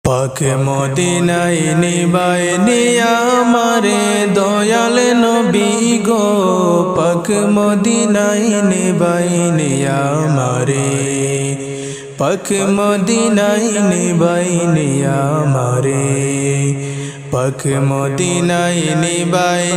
পাক মদিনায় নিবায় আমারে দয়াল নবী গো, পাক মদিনায় নিবায় আমারে, পাক মদিনায় নিবায় আমারে, পাক মদিনায় নিবায়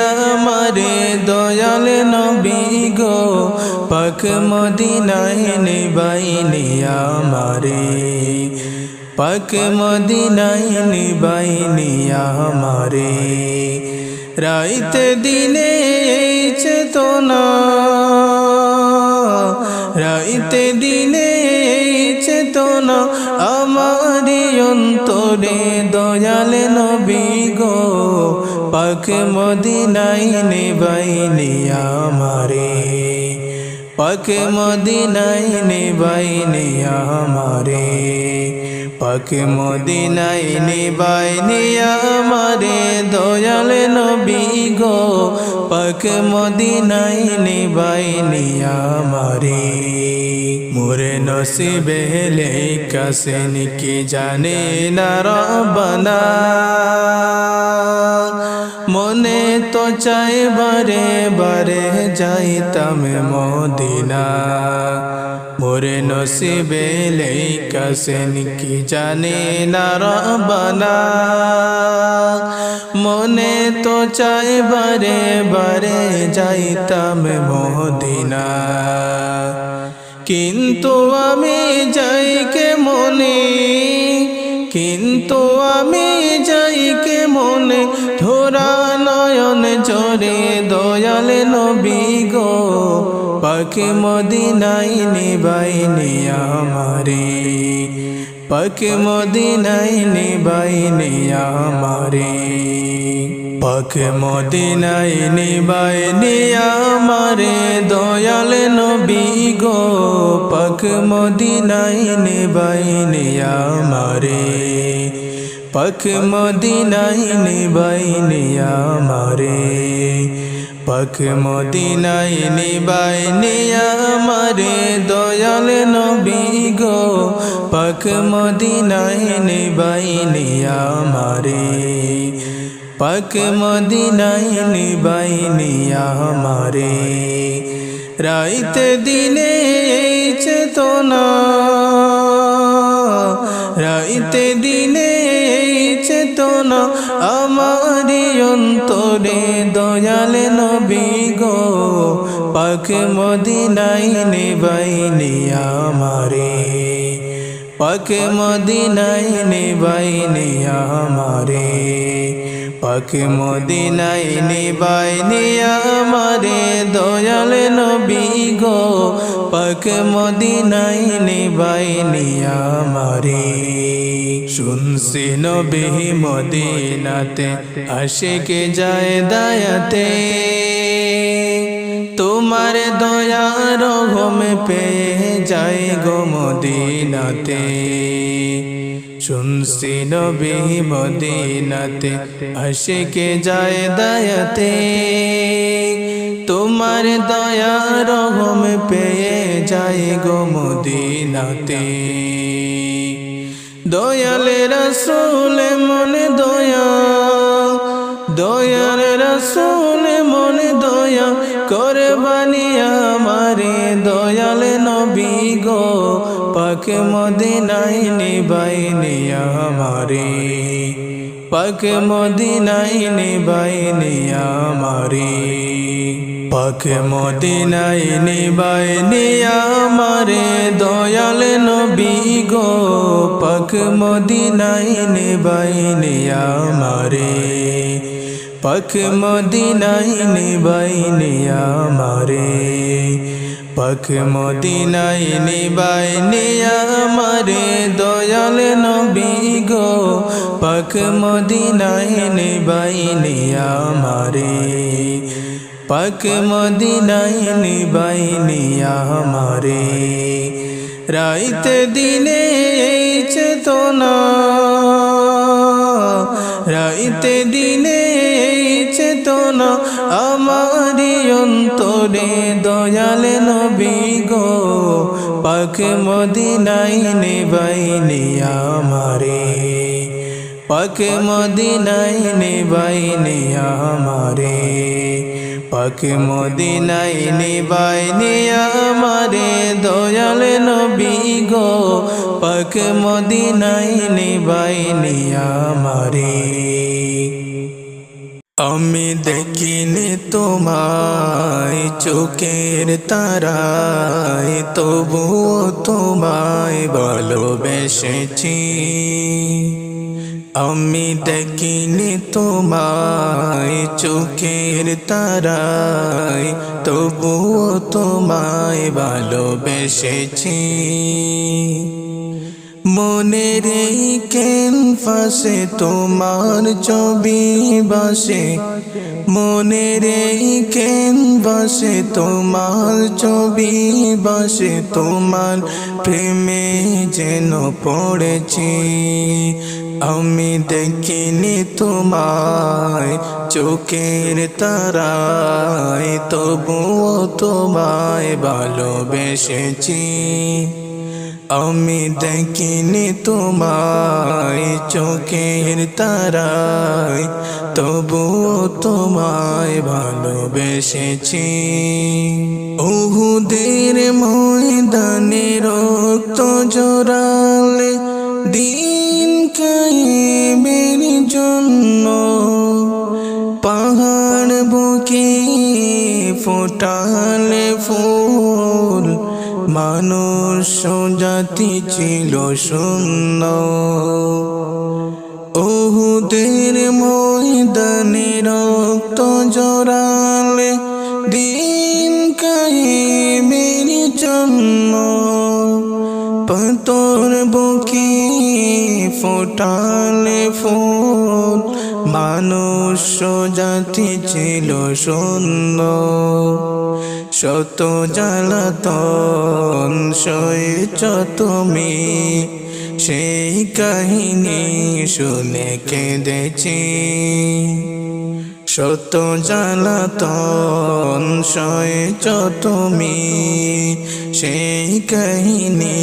আমারে দয়াল নবী গো, পাক মদিনায় নিবায় আমারে, পাক মদিনায় নিবাই আমারে। রাইতে দিনে চেতনা, রাইতে দিনে চেতনা আমারি অন্তরে দয়াল নবী গো, পাক মদিনায় নিবাই আমারে, পাক মদিনায় নিবাই আমারে, পাক মদিনায় নিবাই আমারে দয়াল নবী গো, পাক মদিনায় নিবাই আমারে। মোরে নসিবে লেখাছেন কি জানে না রব্বানা, মনে তো চাই বারে বারে যাইতাম মদিনা, মোরে নসিবে লেখাছেন কি জানে না রব্বানা, মনে তো চাই বারে বারে যাইতাম মদিনা, কিন্তু আমি যাই কে মনে, কিন্তু আমি যাই কে মনে, ধরা নয়ন জরে দয়াল নবী গো, পাক মদিনায় নিবাই আমারে, পাক মদিনায় নিবাই আমারে, পাক মদিনায় নিবাই আমারে দয়াল নবী গো, পাক মদিনায় নিবাই আমারে, পাক মদিনায় নিবাই আমারে, পাক মদিনায় নিবাই আমারে দয়াল নবী গো, পাক মদিনায় নিবাই আমারে, পাক মদিনায় নিবাই আমারে। রাইতে দিনে চেতনা, রাইতে দিনে চেতনা আমারি অন্তরে দয়াল নবী গো, পাক মদিনায় নিবাই আমারে, পাক মদিনায় নিবাই আমারে, পাক মদিনায় নিবাই আমারে দয়াল নবী গো, পাক মদিনায় নিবাই আমারে। শুনছি নবী মদিনাতে আশিক যায় দায়াতে, তোমার দয়া রহম পেয়ে যায় গো মদিনাতে, শুনছি নবী মদিনাতে আশিক যায় দায়াতে, তোমার দয়া রহম পেয়ে যায় গো মদিনাতে। দয়াল রাসূল মনে দয়া, দয়াল রাসূল মনে দয়া করে বানিয়া আমারে দয়াল নবী গো, পাক মদিনায় নিবাই আমারে, পাক মদিনায় নিবাই আমারে, পাক মদিনায় নিবাই আমারে দয়াল নবী গো, পাক মদিনায় নিবাই আমারে, পাক মদিনায় নিবাই আমারে, পাক মদিনায় নিবাই আমারে দয়াল নবী গো, পাক মদিনায় নিবাই আমারে, পাক মদিনায় নিবাই আমারে। রাইতে দিনে চেতনা, রাইতে দিনে চেতনা আমারি অন্তরে দয়াল নবী গো, পাক মদিনায় নিবাই আমারে। পাক মদিনায় নিবাই নিয়া আমারে, পাক মদিনায় নিবাই নিয়া আমারে দয়াল নবী গো, পাক মদিনায় নিবাই নিয়া আমারে। আমি দেখিনি তোমায় চোখের তারায়, তবুও তোমায় ভালোবেসেছি। আমি দেখিনি তোমায় চোখের তারায়, তবুও তোমায় ভালোবেসেছি। মনের এই ক্যানভাসে তোমার ছবি বাসে, মনের এই ক্যানভাসে তোমার ছবি বাসে, তোমার প্রেমে যেন পড়েছি। আমি দেখিনি তোমায় চোখের তারায়, তবুও তোমায় ভালোবেসেছি। আমি দেখিনি তোমায় চোখের তারায়, তবুও তোমায় ভালোবেসেছি। উহুদের ময়দানে রক্ত জড়ালে দিন কায়েমের জন্য, পাহাড় বুকে ফোটালে ফুল, মানুষ জাতি ছিল শূন্য। উহুদের ময়দানে রক্ত জড়ালে দিন কায়েমের জন্য, পাথর বুকে ফোটালে ফুল, মানুষ জাতি ছিল শূন্য। শত জ্বালাতন সয়েছ তুমি, সেই কাহিনী শুনে কেঁদেছি। শত জ্বালাতন সয়েছ তুমি, সেই কাহিনী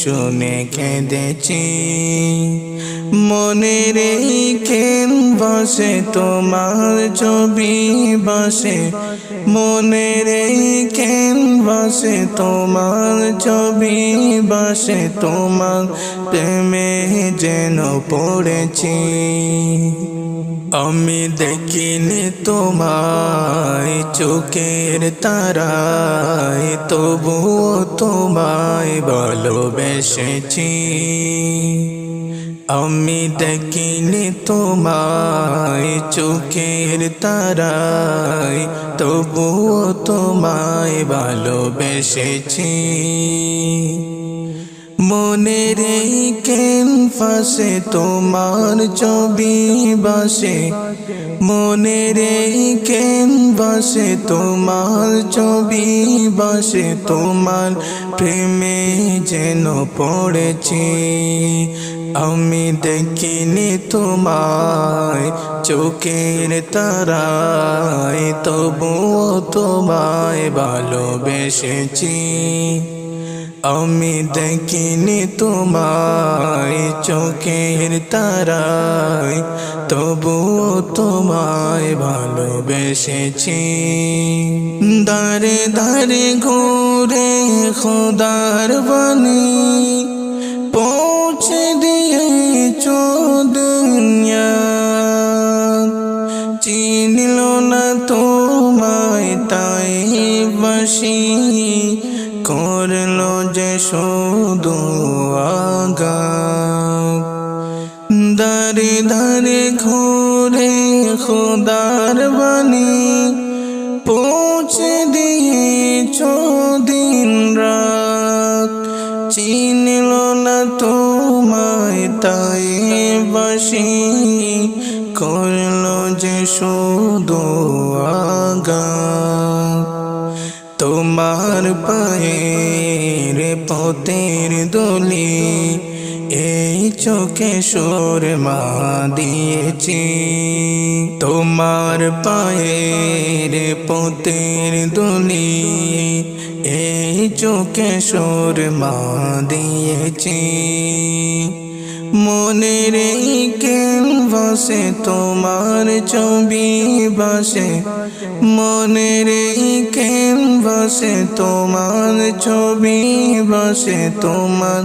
শুনে কেঁদেছি। মনের এই ক্যানভাসে তোমার ছবি বাসে, মনের এই ক্যানভাসে তোমার ছবি বাসে, তোমার প্রেমে যেন পড়েছি। আমি দেখিনি তোমায় চোখের তারায়, তবুও তোমায় ভালোবেসেছি। আমি দেখিনি তোমায় চোখের তারায়, তবুও তোমায় ভালোবেসেছি। মনের এই ক্যানভাসে তোমার ছবি বাসে, মনের এই ক্যানভাসে তোমার ছবি বাসে, তোমার প্রেমে যেন পড়েছি। আমি দেখিনি তোমায় চোখের তারায়, তবুও তোমায় ভালোবেসেছি। আমি দেখিনি তোমায় চোখের তারায়, তবুও তোমায় ভালোবেসেছি। দারে দারে ঘুরে খোদার বাণী পৌঁছে দিয়েছো দুনিয়া, চিনল না তোমায় তাই বাসি, করলো যে শুধু আঘাত। দারে দারে ঘুরে খোদার বাণী পৌঁছে দিয়েছো দিন রাত, চিনল না তোমায় তাই বাসি, করলো যে শুধু আঘাত। তোমার পায়ের পথের দলি এই চোখে সুরমা দিয়েছি। তোমার পায়ের পথের দলি এই চোখে সুরমা দিয়েছি। মনের এই ক্যানভাসে তোমার ছবি ভাসে, মনের এই ক্যানভাসে তোমার ছবি ভাসে, তোমার